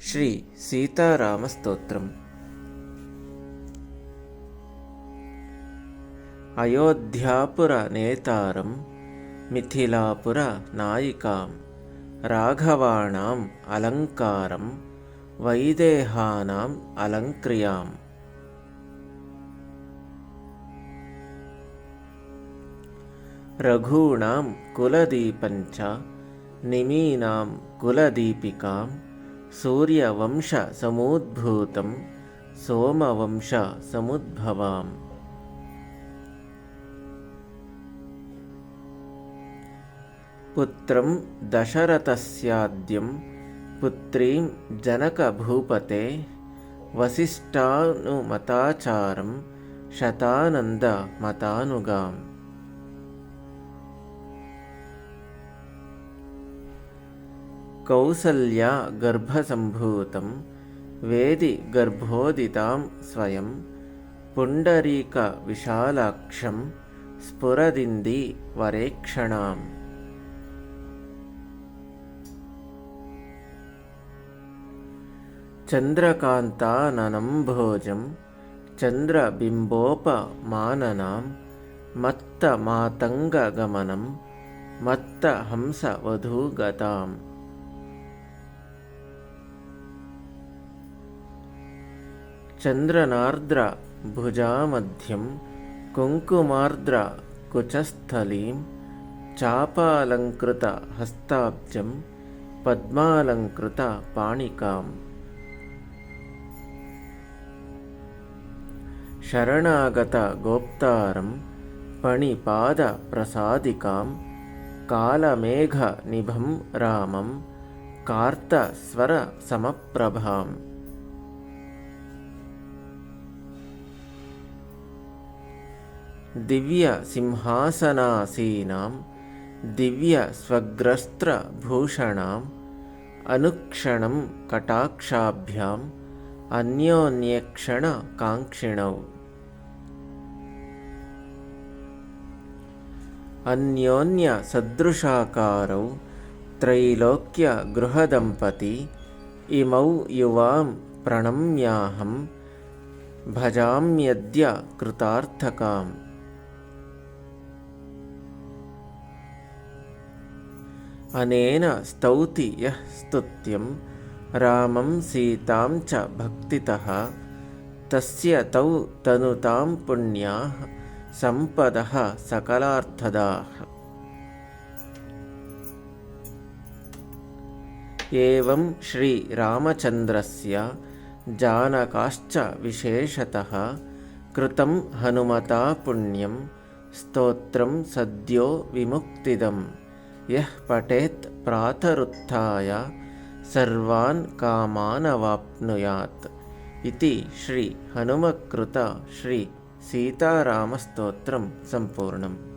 శ్రీ సీతారామ స్తోత్రం. అయోధ్యాపుర నేతారం మిథిలాపుర నాయికాం రాఘవాణాం అలంకారం వైదేహానాం అలంక్రియాం. రఘూణాం కులదీపంచ నిమీనాం కులదీపికాం సూర్యవంశ సముద్భూతం సోమవంశ సముద్భవాం. పుత్రం దశరథస్యాద్యం పుత్రీం జనకభూపతే వసిష్ఠానుమతాచారం శతానందమతానుగాం. కౌసల్యా గర్భసంభూతం వేది గర్భోదితాం స్వయం పుండరీక విశాలాక్షం స్ఫురదింది వరేక్షణాం. చంద్రకాంతాననంభోజం చంద్రబింబోపమాననాం మత్తమాతంగగమనం మత్తహంసవధూగతాం. చంద్రనార్ద్ర భుజామధ్యం కుంకుమార్ద్ర కుచస్థలీం చాపాలంకృత హస్తాబ్జం పద్మాలంకృత పాణికాం. శరణాగత గోప్తారం పణిపాద ప్రసాదికాం కాలమేఘ నిభం రామం కార్తస్వర సమప్రభాం. దివ్య సింహాసనాసీనాం దివ్య స్వగ్రస్త్రభూషణాం అనుక్షణం కటాక్షాభ్యాం అన్యోన్యేక్షణ కాంక్షిణౌ. అన్యోన్య సదృశాకారౌ త్రైలోక్య గృహదంపతి ఇమౌ యువాం ప్రణమ్యాహం భజామ్యద్య కృతార్థకాం. అనేన స్తౌతి యః స్తుత్యం రామం సీతాం చ భక్తితః తస్య తౌ తనుతాం పుణ్యాః సంపదః సకలార్థదాః. ఏవం శ్రీ రామచంద్రస్య జానకాశ్చ విశేషతః కృతం హనుమతా పుణ్యం స్తోత్రం సద్యో విముక్తిదం యః పఠేత్ ప్రాతరుత్థాయ సర్వాన్ కామానవాప్నుయాత్. ఇతి శ్రీ హనుమకృత శ్రీ సీతారామస్తోత్రం సంపూర్ణం.